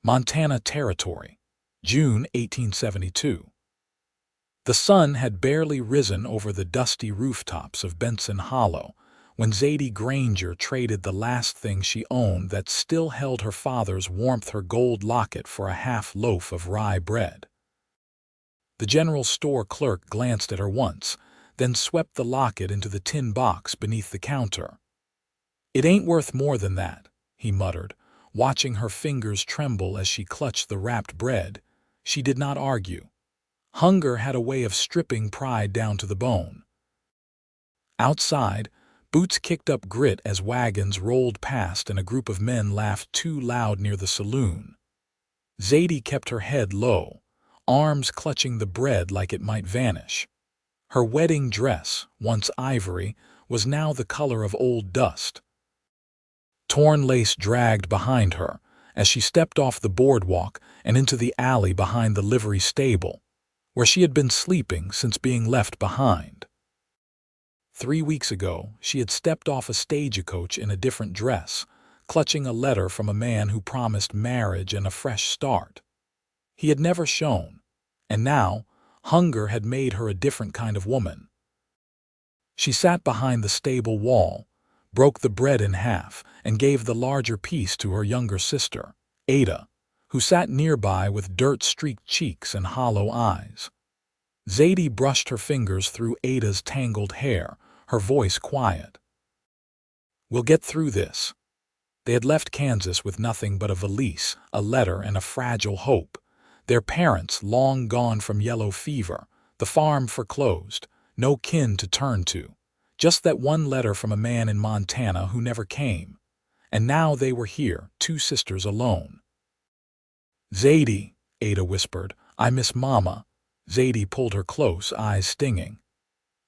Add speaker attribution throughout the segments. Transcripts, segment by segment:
Speaker 1: Montana Territory, June 1872. The sun had barely risen over the dusty rooftops of Benson Hollow when Zadie Granger traded the last thing she owned that still held her father's warmth, her gold locket, for a half loaf of rye bread. The general store clerk glanced at her once, then swept the locket into the tin box beneath the counter. "It ain't worth more than that," he muttered, watching her fingers tremble as she clutched the wrapped bread. She did not argue. Hunger had a way of stripping pride down to the bone. Outside, boots kicked up grit as wagons rolled past and a group of men laughed too loud near the saloon. Zadie kept her head low, arms clutching the bread like it might vanish. Her wedding dress, once ivory, was now the color of old dust. Torn lace dragged behind her as she stepped off the boardwalk and into the alley behind the livery stable, where she had been sleeping since being left behind. 3 weeks ago, she had stepped off a stagecoach in a different dress, clutching a letter from a man who promised marriage and a fresh start. He had never shown, and now hunger had made her a different kind of woman. She sat behind the stable wall, broke the bread in half, and gave the larger piece to her younger sister, Ada, who sat nearby with dirt-streaked cheeks and hollow eyes. Zadie brushed her fingers through Ada's tangled hair, her voice quiet. "We'll get through this." They had left Kansas with nothing but a valise, a letter, and a fragile hope. Their parents long gone from yellow fever, the farm foreclosed, no kin to turn to. Just that one letter from a man in Montana who never came. And now they were here, two sisters alone. "Zadie," Ada whispered, "I miss Mama." Zadie pulled her close, eyes stinging.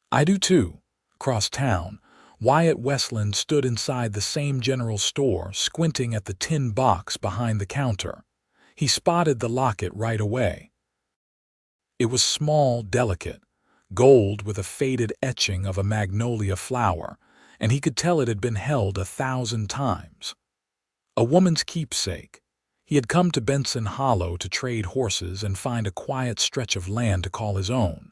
Speaker 1: "I do too." Across town, Wyatt Westland stood inside the same general store, squinting at the tin box behind the counter. He spotted the locket right away. It was small, delicate, gold with a faded etching of a magnolia flower, and he could tell it had been held 1,000 times. A woman's keepsake. He had come to Benson Hollow to trade horses and find a quiet stretch of land to call his own.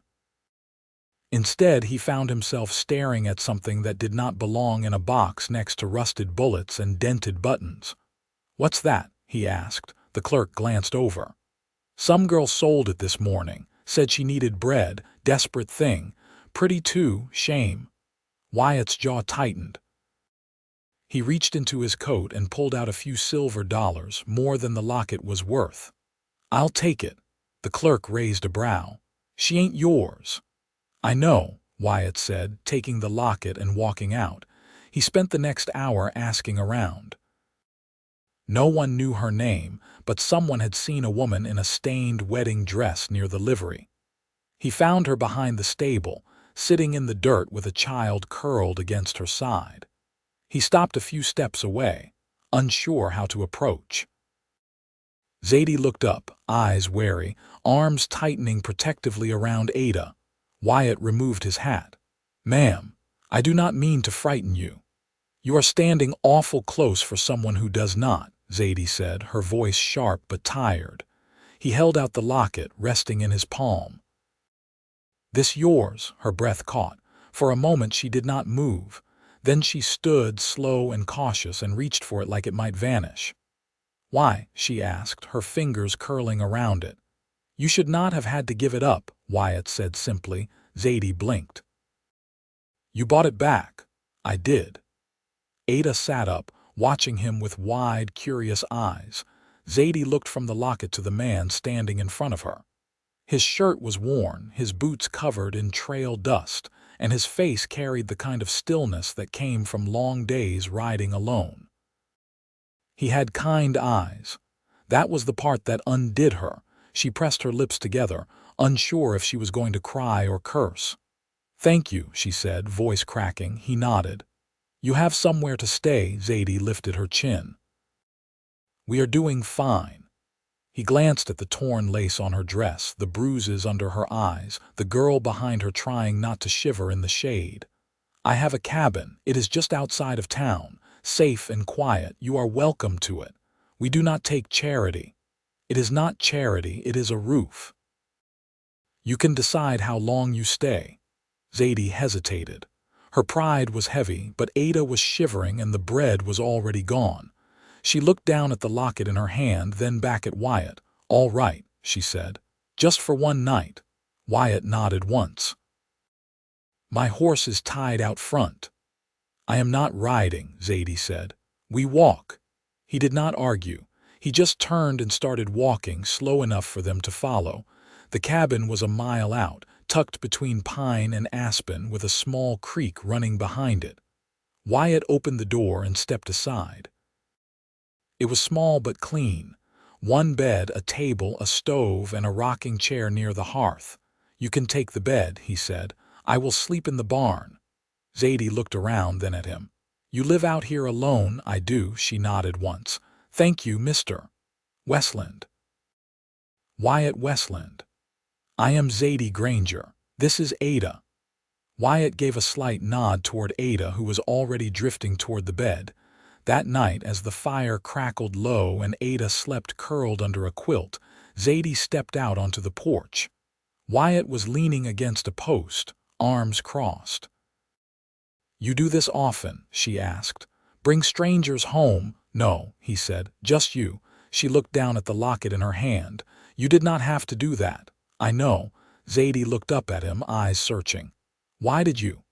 Speaker 1: Instead, he found himself staring at something that did not belong in a box next to rusted bullets and dented buttons. "What's that?" he asked. The clerk glanced over. "Some girl sold it this morning. Said she needed bread. Desperate thing. Pretty too. Shame." Wyatt's jaw tightened. He reached into his coat and pulled out a few silver dollars, more than the locket was worth. "I'll take it." The clerk raised a brow. "She ain't yours." "I know," Wyatt said, taking the locket and walking out. He spent the next hour asking around. No one knew her name, but someone had seen a woman in a stained wedding dress near the livery. He found her behind the stable, sitting in the dirt with a child curled against her side. He stopped a few steps away, unsure how to approach. Zadie looked up, eyes wary, arms tightening protectively around Ada. Wyatt removed his hat. "Ma'am, I do not mean to frighten you." "You are standing awful close for someone who does not," Zadie said, her voice sharp but tired. He held out the locket, resting in his palm. "This yours?" Her breath caught. For a moment she did not move. Then she stood, slow and cautious, and reached for it like it might vanish. "Why?" she asked, her fingers curling around it. "You should not have had to give it up," Wyatt said simply. Zadie blinked. "You bought it back." "I did." Ada sat up, watching him with wide, curious eyes. Zadie looked from the locket to the man standing in front of her. His shirt was worn, his boots covered in trail dust, and his face carried the kind of stillness that came from long days riding alone. He had kind eyes. That was the part that undid her. She pressed her lips together, unsure if she was going to cry or curse. "Thank you," she said, voice cracking. He nodded. "You have somewhere to stay." Zadie lifted her chin. "We are doing fine." He glanced at the torn lace on her dress, the bruises under her eyes, the girl behind her trying not to shiver in the shade. "I have a cabin. It is just outside of town, safe and quiet. You are welcome to it. We do not take charity." It is not charity, it is a roof. You can decide how long you stay. Zadie hesitated. Her pride was heavy, but Ada was shivering and the bread was already gone. She looked down at the locket in her hand, then back at Wyatt. "All right," she said. "Just for one night." Wyatt nodded once. "My horse is tied out front." "I am not riding," Zadie said. "We walk." He did not argue. He just turned and started walking, slow enough for them to follow. The cabin was a mile out, tucked between pine and aspen, with a small creek running behind it. Wyatt opened the door and stepped aside. It was small but clean. One bed, a table, a stove, and a rocking chair near the hearth. "You can take the bed," he said. "I will sleep in the barn." Zadie looked around, then at him. "You live out here alone?" "I do," she nodded once. "Thank you, Mr. Westland." "Wyatt Westland." "I am Zadie Granger. This is Ada." Wyatt gave a slight nod toward Ada, who was already drifting toward the bed. That night, as the fire crackled low and Ada slept curled under a quilt, Zadie stepped out onto the porch. Wyatt was leaning against a post, arms crossed. "You do this often?" she asked. "Bring strangers home?" "No," he said, "just you." She looked down at the locket in her hand. "You did not have to do that." "I know." Zadie looked up at him, eyes searching. "Why did you?"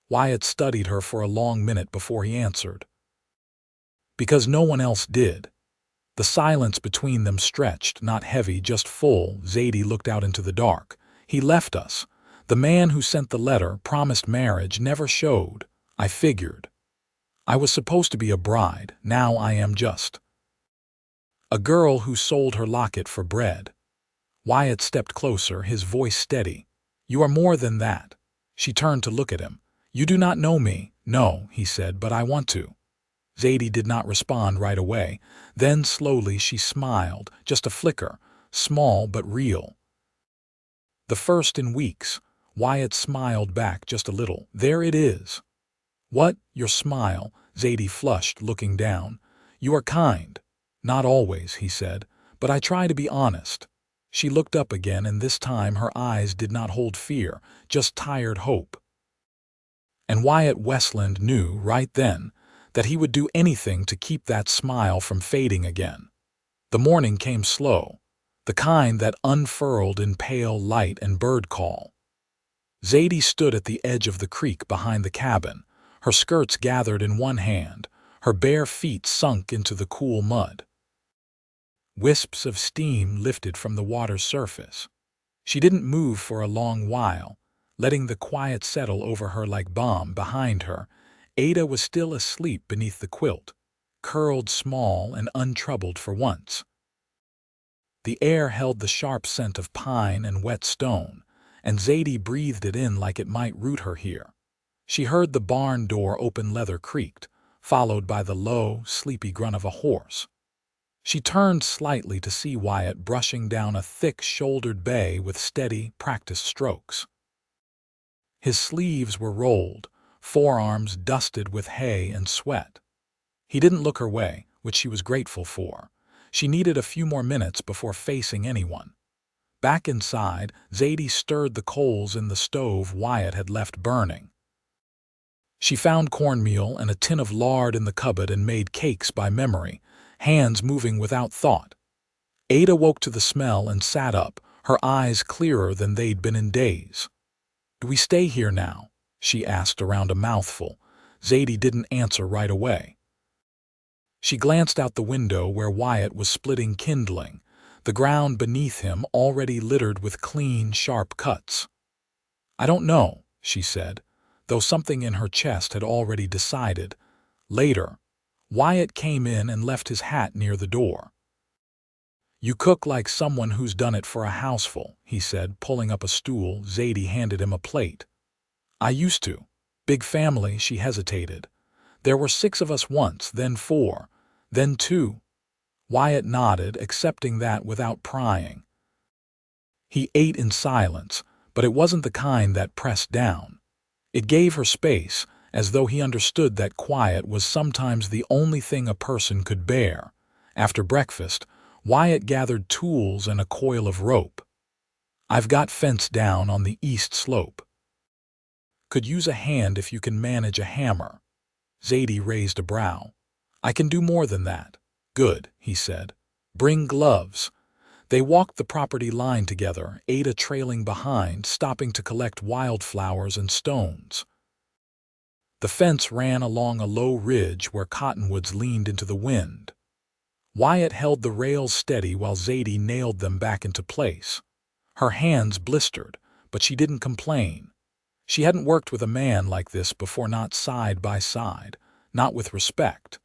Speaker 1: Wyatt studied her for a long minute before he answered. "Because no one else did." The silence between them stretched, not heavy, just full. Zadie looked out into the dark. "He left us. The man who sent the letter, promised marriage, never showed. I figured. I was supposed to be a bride. Now I am just a girl who sold her locket for bread." Wyatt stepped closer, his voice steady. "You are more than that." She turned to look at him. "You do not know me." "No," he said, "but I want to." Zadie did not respond right away. Then slowly she smiled, just a flicker, small but real. "The first in weeks." Wyatt smiled back just a little. "There it is." "What? Your smile?" Zadie flushed, looking down. "You are kind." "Not always," he said, "but I try to be honest." She looked up again, and this time her eyes did not hold fear, just tired hope. And Wyatt Westland knew, right then, that he would do anything to keep that smile from fading again. The morning came slow, the kind that unfurled in pale light and bird call. Zadie stood at the edge of the creek behind the cabin, her skirts gathered in one hand, her bare feet sunk into the cool mud. Wisps of steam lifted from the water's surface. She didn't move for a long while, letting the quiet settle over her like balm. Behind her, Ada was still asleep beneath the quilt, curled small and untroubled for once. The air held the sharp scent of pine and wet stone, and Zadie breathed it in like it might root her here. She heard the barn door open, leather creaked, followed by the low, sleepy grunt of a horse. She turned slightly to see Wyatt brushing down a thick-shouldered bay with steady, practiced strokes. His sleeves were rolled, forearms dusted with hay and sweat. He didn't look her way, which she was grateful for. She needed a few more minutes before facing anyone. Back inside, Zadie stirred the coals in the stove Wyatt had left burning. She found cornmeal and a tin of lard in the cupboard and made cakes by memory, hands moving without thought. Ada woke to the smell and sat up, her eyes clearer than they'd been in days. "Do we stay here now?" she asked around a mouthful. Zadie didn't answer right away. She glanced out the window where Wyatt was splitting kindling, the ground beneath him already littered with clean, sharp cuts. "I don't know," she said, though something in her chest had already decided. Later, Wyatt came in and left his hat near the door. "You cook like someone who's done it for a houseful," he said, pulling up a stool. Zadie handed him a plate. "I used to. Big family." She hesitated. "There were 6 of us once, then 4, then 2. Wyatt nodded, accepting that without prying. He ate in silence, but it wasn't the kind that pressed down. It gave her space, as though he understood that quiet was sometimes the only thing a person could bear. After breakfast, Wyatt gathered tools and a coil of rope. I've got fence down on the east slope. Could use a hand if you can manage a hammer. Zadie raised a brow. I can do more than that. Good, he said. Bring gloves. They walked the property line together, Ada trailing behind, stopping to collect wildflowers and stones. The fence ran along a low ridge where cottonwoods leaned into the wind. Wyatt held the rails steady while Zadie nailed them back into place. Her hands blistered, but she didn't complain. She hadn't worked with a man like this before, not side by side, not with respect.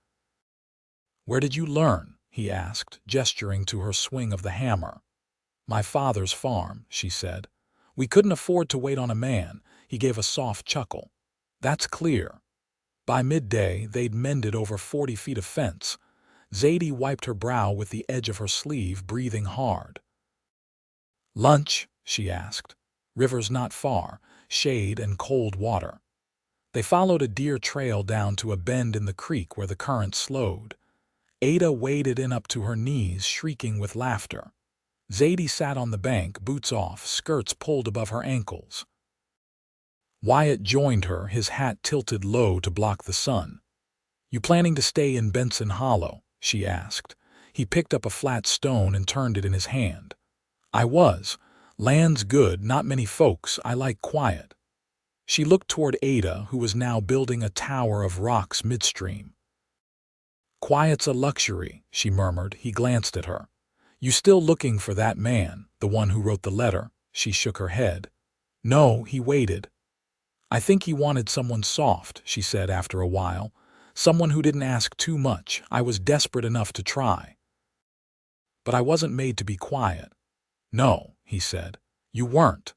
Speaker 1: Where did you learn? He asked, gesturing to her swing of the hammer. My father's farm, she said. We couldn't afford to wait on a man. He gave a soft chuckle. That's clear. By midday, they'd mended over 40 feet of fence. Zadie wiped her brow with the edge of her sleeve, breathing hard. Lunch? She asked. River's not far, shade and cold water. They followed a deer trail down to a bend in the creek where the current slowed. Ada waded in up to her knees, shrieking with laughter. Zadie sat on the bank, boots off, skirts pulled above her ankles. Wyatt joined her, his hat tilted low to block the sun. You planning to stay in Benson Hollow? She asked. He picked up a flat stone and turned it in his hand. I was. Land's good, not many folks, I like quiet. She looked toward Ada, who was now building a tower of rocks midstream. Quiet's a luxury, she murmured. He glanced at her. You still looking for that man, the one who wrote the letter? She shook her head. No, he waited. I think he wanted someone soft, she said after a while. Someone who didn't ask too much. I was desperate enough to try. But I wasn't made to be quiet. No, he said. You weren't.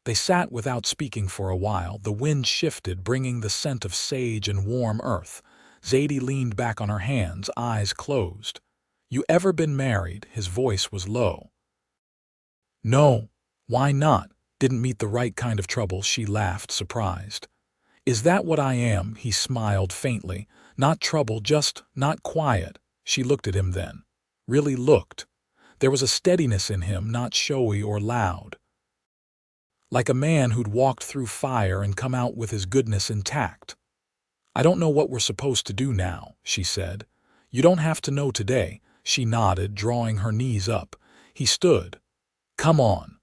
Speaker 1: They sat without speaking for a while. The wind shifted, bringing the scent of sage and warm earth. Zadie leaned back on her hands, eyes closed. You ever been married? His voice was low. No. Why not? Didn't meet the right kind of trouble, she laughed, surprised. Is that what I am? He smiled faintly. Not trouble, just not quiet. She looked at him then. Really looked. There was a steadiness in him, not showy or loud. Like a man who'd walked through fire and come out with his goodness intact. I don't know what we're supposed to do now, she said. You don't have to know today. She nodded, drawing her knees up. He stood. Come on.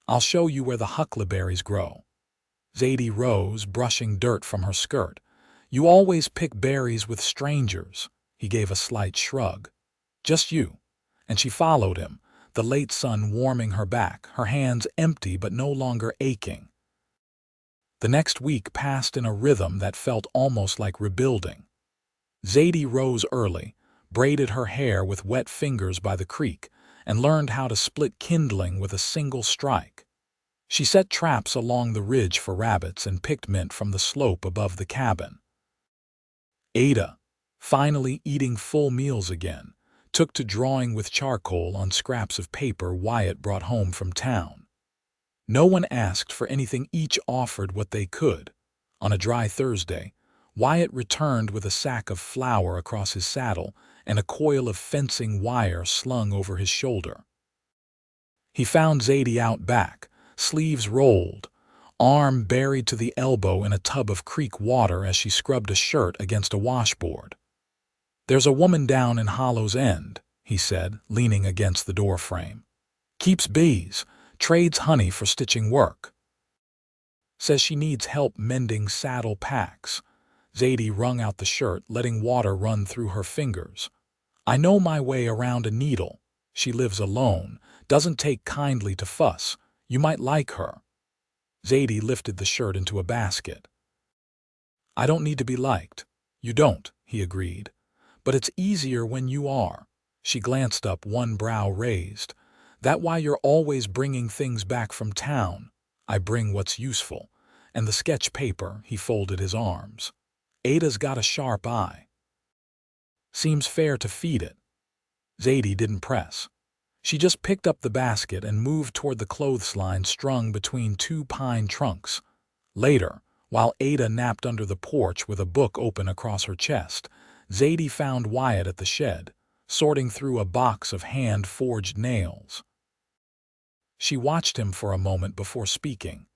Speaker 1: I'll show you where the huckleberries grow. Zadie rose, brushing dirt from her skirt. You always pick berries with strangers. He gave a slight shrug. Just you. And she followed him, the late sun warming her back, her hands empty but no longer aching. The next week passed in a rhythm that felt almost like rebuilding. Zadie rose early, braided her hair with wet fingers by the creek, and learned how to split kindling with a single strike. She set traps along the ridge for rabbits and picked mint from the slope above the cabin. Ada, finally eating full meals again, took to drawing with charcoal on scraps of paper Wyatt brought home from town. No one asked for anything, each offered what they could. On a dry Thursday, Wyatt returned with a sack of flour across his saddle and a coil of fencing wire slung over his shoulder. He found Zadie out back, sleeves rolled, arm buried to the elbow in a tub of creek water as she scrubbed a shirt against a washboard. There's a woman down in Hollow's End, he said, leaning against the doorframe. Keeps bees, trades honey for stitching work. Says she needs help mending saddle packs. Zadie wrung out the shirt, letting water run through her fingers. I know my way around a needle. She lives alone, doesn't take kindly to fuss. You might like her. Zadie lifted the shirt into a basket. I don't need to be liked. You don't, he agreed. But it's easier when you are. She glanced up, one brow raised. That why you're always bringing things back from town? I bring what's useful. And the sketch paper, he folded his arms. Ada's got a sharp eye. Seems fair to feed it. Zadie didn't press. She just picked up the basket and moved toward the clothesline strung between two pine trunks. Later, while Ada napped under the porch with a book open across her chest, Zadie found Wyatt at the shed, sorting through a box of hand-forged nails. She watched him for a moment before speaking.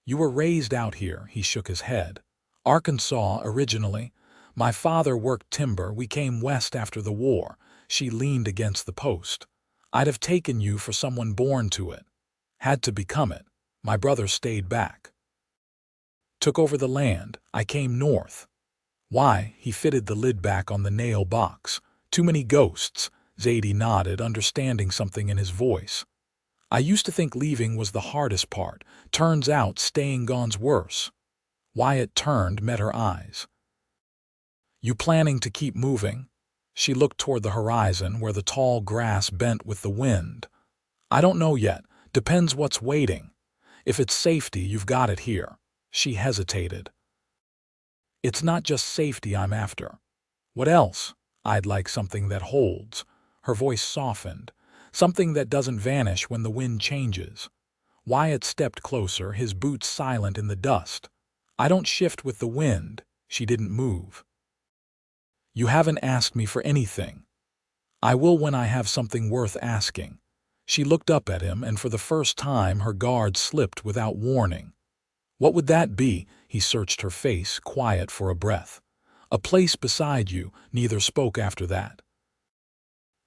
Speaker 1: "You were raised out here," he shook his head. "Arkansas, originally. My father worked timber. We came west after the war." She leaned against the post. "I'd have taken you for someone born to it. Had to become it. My brother stayed back. Took over the land. I came north." "Why?" He fitted the lid back on the nail box. "Too many ghosts." Zadie nodded, understanding something in his voice. "I used to think leaving was the hardest part. Turns out staying gone's worse." Wyatt turned, met her eyes. "You planning to keep moving?" She looked toward the horizon, where the tall grass bent with the wind. "I don't know yet. Depends what's waiting. If it's safety, you've got it here." She hesitated. "It's not just safety I'm after." "What else?" "I'd like something that holds." Her voice softened. "Something that doesn't vanish when the wind changes." Wyatt stepped closer, his boots silent in the dust. "I don't shift with the wind." She didn't move. "You haven't asked me for anything." "I will when I have something worth asking." She looked up at him, and for the first time her guard slipped without warning. "What would that be?" He searched her face, quiet for a breath. "A place beside you." Neither spoke after that.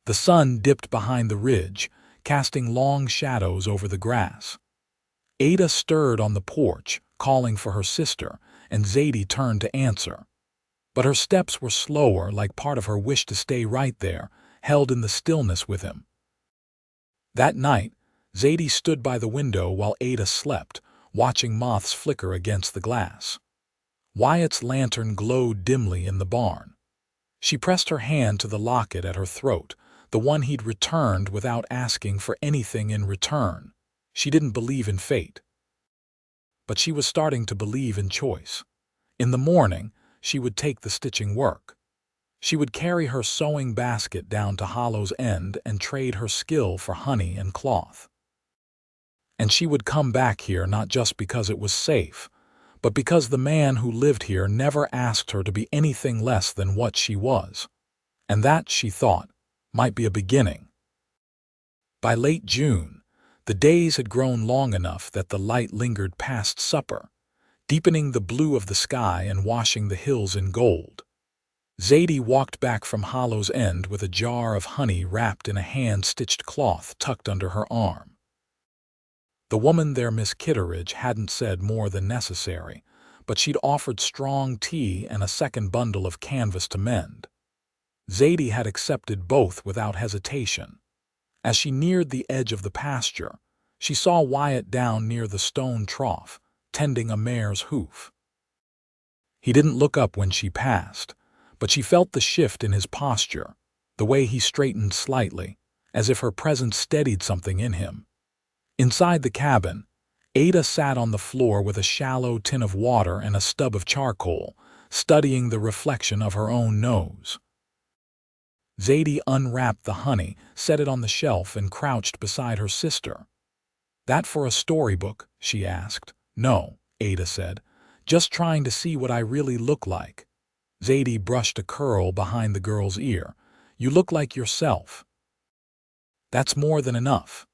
Speaker 1: The sun dipped behind the ridge, casting long shadows over the grass. Ada stirred on the porch, calling for her sister, and Zadie turned to answer. But her steps were slower, like part of her wish to stay right there, held in the stillness with him. That night, Zadie stood by the window while Ada slept, watching moths flicker against the glass. Wyatt's lantern glowed dimly in the barn. She pressed her hand to the locket at her throat, the one he'd returned without asking for anything in return. She didn't believe in fate. But she was starting to believe in choice. In the morning, she would take the stitching work. She would carry her sewing basket down to Hollow's End and trade her skill for honey and cloth. And she would come back here not just because it was safe, but because the man who lived here never asked her to be anything less than what she was. And that, she thought, might be a beginning. By late June, the days had grown long enough that the light lingered past supper, deepening the blue of the sky and washing the hills in gold. Zadie walked back from Hollow's End with a jar of honey wrapped in a hand-stitched cloth tucked under her arm. The woman there, Miss Kitteridge, hadn't said more than necessary, but she'd offered strong tea and a second bundle of canvas to mend. Zadie had accepted both without hesitation. As she neared the edge of the pasture, she saw Wyatt down near the stone trough, tending a mare's hoof. He didn't look up when she passed, but she felt the shift in his posture, the way he straightened slightly, as if her presence steadied something in him. Inside the cabin, Ada sat on the floor with a shallow tin of water and a stub of charcoal, studying the reflection of her own nose. Zadie unwrapped the honey, set it on the shelf, and crouched beside her sister. "That for a storybook?" she asked. "No," Ada said. "Just trying to see what I really look like." Zadie brushed a curl behind the girl's ear. "You look like yourself." "That's more than enough."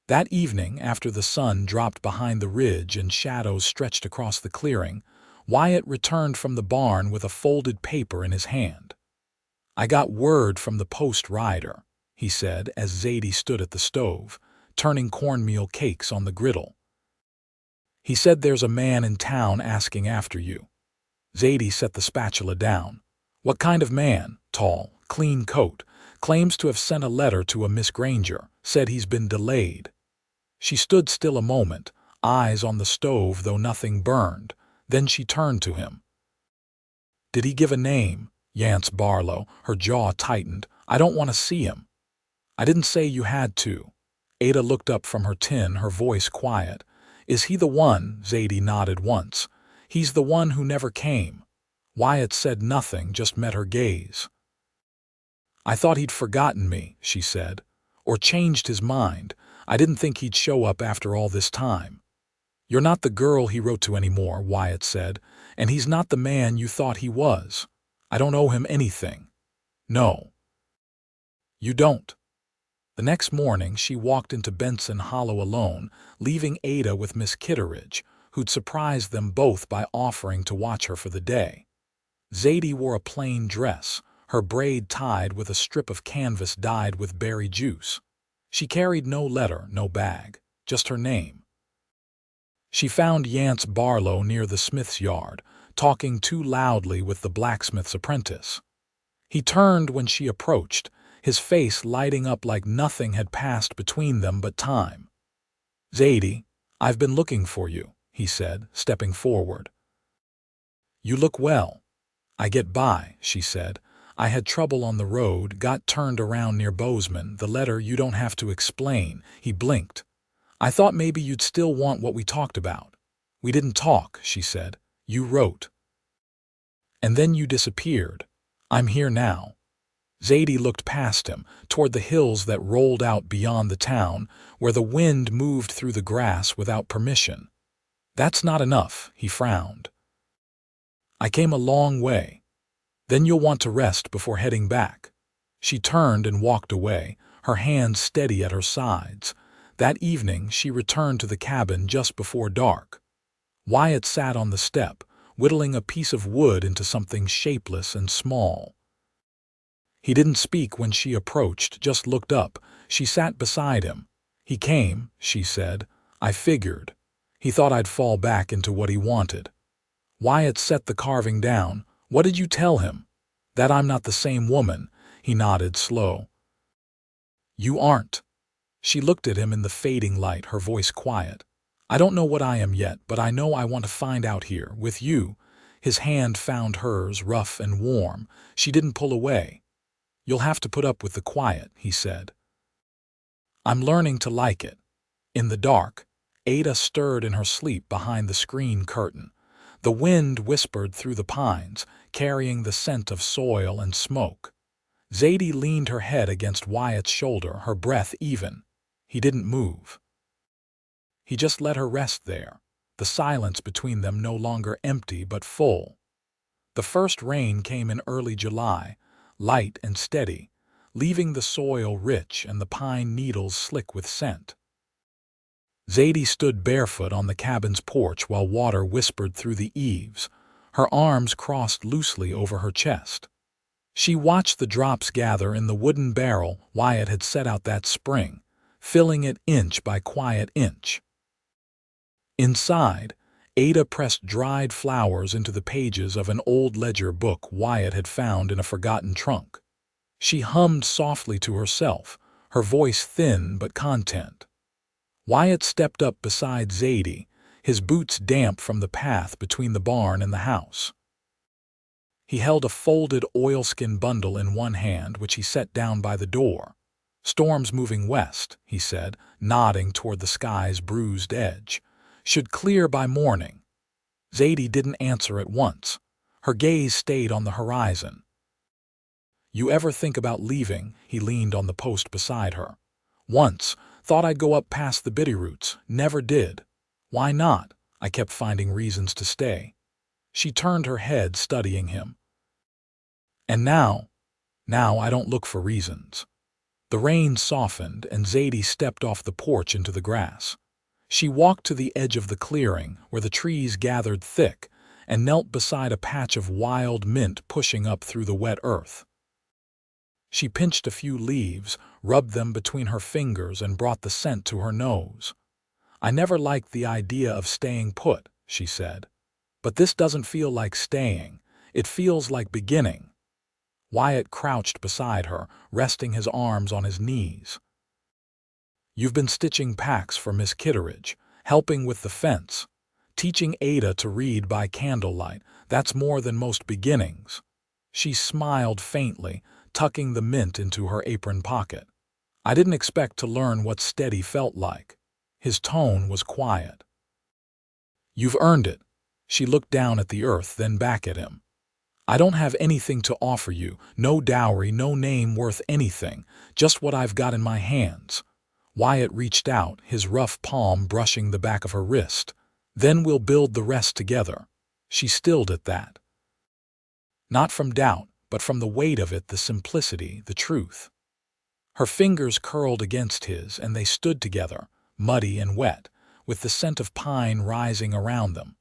Speaker 1: That evening, after the sun dropped behind the ridge and shadows stretched across the clearing, Wyatt returned from the barn with a folded paper in his hand. "I got word from the post rider," he said as Zadie stood at the stove, turning cornmeal cakes on the griddle. "He said there's a man in town asking after you." Zadie set the spatula down. "What kind of man?" "Tall, clean coat. Claims to have sent a letter to a Miss Granger. Said he's been delayed." She stood still a moment, eyes on the stove though nothing burned. Then she turned to him. "Did he give a name?" "Yance Barlow." Her jaw tightened. "I don't want to see him." "I didn't say you had to." Ada looked up from her tin, her voice quiet. "Is he the one?" Zadie nodded once. "He's the one who never came." Wyatt said nothing, just met her gaze. "I thought he'd forgotten me," she said. "Or changed his mind. I didn't think he'd show up after all this time." "You're not the girl he wrote to anymore," Wyatt said, "and he's not the man you thought he was. I don't owe him anything." "No." You don't. The next morning, she walked into Benson Hollow alone, leaving Ada with Miss Kitteridge, who'd surprised them both by offering to watch her for the day. Zadie wore a plain dress, her braid tied with a strip of canvas dyed with berry juice. She carried no letter, no bag, just her name. She found Yance Barlow near the smith's yard, talking too loudly with the blacksmith's apprentice. He turned when she approached, his face lighting up like nothing had passed between them but time. "Zadie, I've been looking for you," he said, stepping forward. "You look well." "I get by," she said. "I had trouble on the road, got turned around near Bozeman. The letter you don't have to explain." He blinked. "I thought maybe you'd still want what we talked about." "We didn't talk," she said. "You wrote. And then you disappeared. I'm here now." Zadie looked past him, toward the hills that rolled out beyond the town, where the wind moved through the grass without permission. "That's not enough," he frowned. "I came a long way. Then you'll want to rest before heading back." She turned and walked away, her hands steady at her sides. That evening she returned to the cabin just before dark. Wyatt sat on the step, whittling a piece of wood into something shapeless and small. He didn't speak when she approached, just looked up. She sat beside him. "He came," she said. "I figured. He thought I'd fall back into what he wanted." Wyatt set the carving down. "What did you tell him?" "That I'm not the same woman." He nodded, slow. "You aren't." She looked at him in the fading light, her voice quiet. "I don't know what I am yet, but I know I want to find out here, with you." His hand found hers, rough and warm. She didn't pull away. "You'll have to put up with the quiet," he said. "I'm learning to like it." In the dark, Ada stirred in her sleep behind the screen curtain. The wind whispered through the pines, carrying the scent of soil and smoke. Zadie leaned her head against Wyatt's shoulder, her breath even. He didn't move. He just let her rest there, the silence between them no longer empty but full. The first rain came in early July, light and steady, leaving the soil rich and the pine needles slick with scent. Zadie stood barefoot on the cabin's porch while water whispered through the eaves, her arms crossed loosely over her chest. She watched the drops gather in the wooden barrel Wyatt had set out that spring, filling it inch by quiet inch. Inside, Ada pressed dried flowers into the pages of an old ledger book Wyatt had found in a forgotten trunk. She hummed softly to herself, her voice thin but content. Wyatt stepped up beside Zadie, his boots damp from the path between the barn and the house. He held a folded oilskin bundle in one hand, which he set down by the door. "Storm's moving west," he said, nodding toward the sky's bruised edge. "Should clear by morning." Zadie didn't answer at once. Her gaze stayed on the horizon. "You ever think about leaving?" He leaned on the post beside her. "Once. Thought I'd go up past the Bitterroots. Never did." "Why not?" "I kept finding reasons to stay." She turned her head, studying him. "And now I don't look for reasons." The rain softened, and Zadie stepped off the porch into the grass. She walked to the edge of the clearing, where the trees gathered thick, and knelt beside a patch of wild mint pushing up through the wet earth. She pinched a few leaves, rubbed them between her fingers, and brought the scent to her nose. "I never liked the idea of staying put," she said. "But this doesn't feel like staying. It feels like beginning." Wyatt crouched beside her, resting his arms on his knees. "You've been stitching packs for Miss Kitteridge, helping with the fence, teaching Ada to read by candlelight. That's more than most beginnings." She smiled faintly, tucking the mint into her apron pocket. "I didn't expect to learn what steady felt like." His tone was quiet. "You've earned it." She looked down at the earth, then back at him. "I don't have anything to offer you, no dowry, no name worth anything, just what I've got in my hands." Wyatt reached out, his rough palm brushing the back of her wrist. "Then we'll build the rest together." She stilled at that. Not from doubt, but from the weight of it, the simplicity, the truth. Her fingers curled against his, and they stood together, muddy and wet, with the scent of pine rising around them.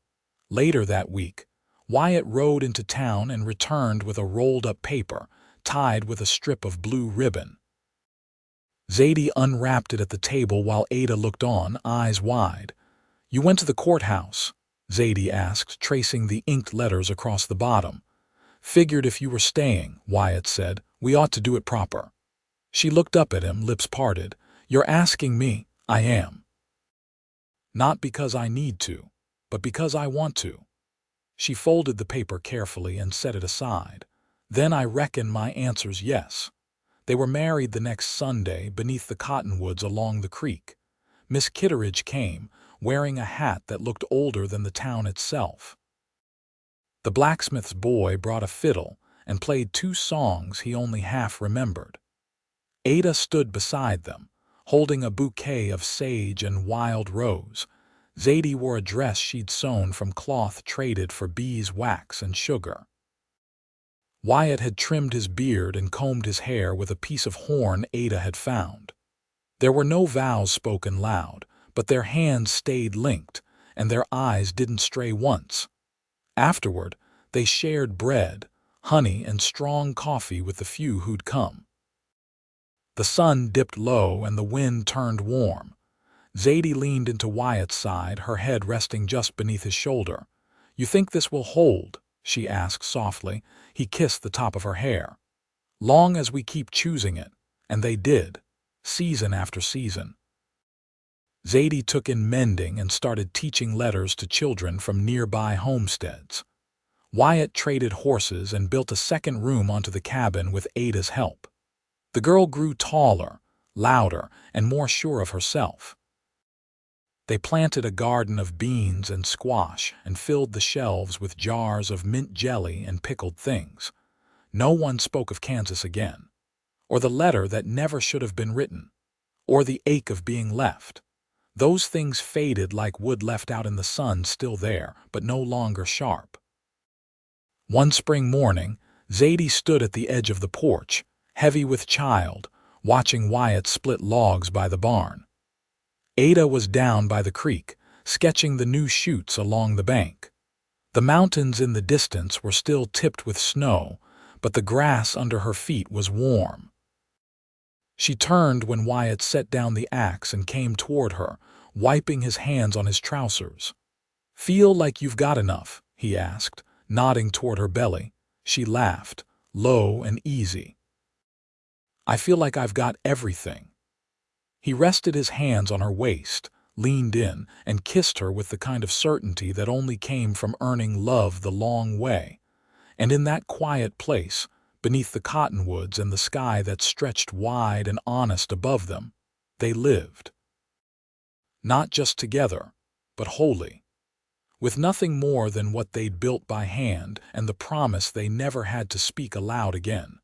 Speaker 1: Later that week, Wyatt rode into town and returned with a rolled-up paper, tied with a strip of blue ribbon. Zadie unwrapped it at the table while Ada looked on, eyes wide. "You went to the courthouse?" Zadie asked, tracing the inked letters across the bottom. "Figured if you were staying," Wyatt said. "We ought to do it proper." She looked up at him, lips parted. "You're asking me?" "I am. Not because I need to, but because I want to." She folded the paper carefully and set it aside. "Then I reckon my answer's yes." They were married the next Sunday beneath the cottonwoods along the creek. Miss Kitteridge came, wearing a hat that looked older than the town itself. The blacksmith's boy brought a fiddle and played 2 songs he only half remembered. Ada stood beside them, holding a bouquet of sage and wild rose. Zadie wore a dress she'd sewn from cloth traded for beeswax and sugar. Wyatt had trimmed his beard and combed his hair with a piece of horn Ada had found. There were no vows spoken loud, but their hands stayed linked, and their eyes didn't stray once. Afterward, they shared bread, honey, and strong coffee with the few who'd come. The sun dipped low and the wind turned warm. Zadie leaned into Wyatt's side, her head resting just beneath his shoulder. "You think this will hold?" she asked softly. He kissed the top of her hair. "Long as we keep choosing it." And they did, season after season. Zadie took in mending and started teaching letters to children from nearby homesteads. Wyatt traded horses and built a second room onto the cabin with Ada's help. The girl grew taller, louder, and more sure of herself. They planted a garden of beans and squash and filled the shelves with jars of mint jelly and pickled things. No one spoke of Kansas again, or the letter that never should have been written, or the ache of being left. Those things faded like wood left out in the sun, still there, but no longer sharp. One spring morning, Zadie stood at the edge of the porch, heavy with child, watching Wyatt split logs by the barn. Ada was down by the creek, sketching the new chutes along the bank. The mountains in the distance were still tipped with snow, but the grass under her feet was warm. She turned when Wyatt set down the axe and came toward her, wiping his hands on his trousers. "Feel like you've got enough?" he asked, nodding toward her belly. She laughed, low and easy. "I feel like I've got everything." He rested his hands on her waist, leaned in, and kissed her with the kind of certainty that only came from earning love the long way. And in that quiet place, beneath the cottonwoods and the sky that stretched wide and honest above them, they lived. Not just together, but wholly, with nothing more than what they'd built by hand and the promise they never had to speak aloud again.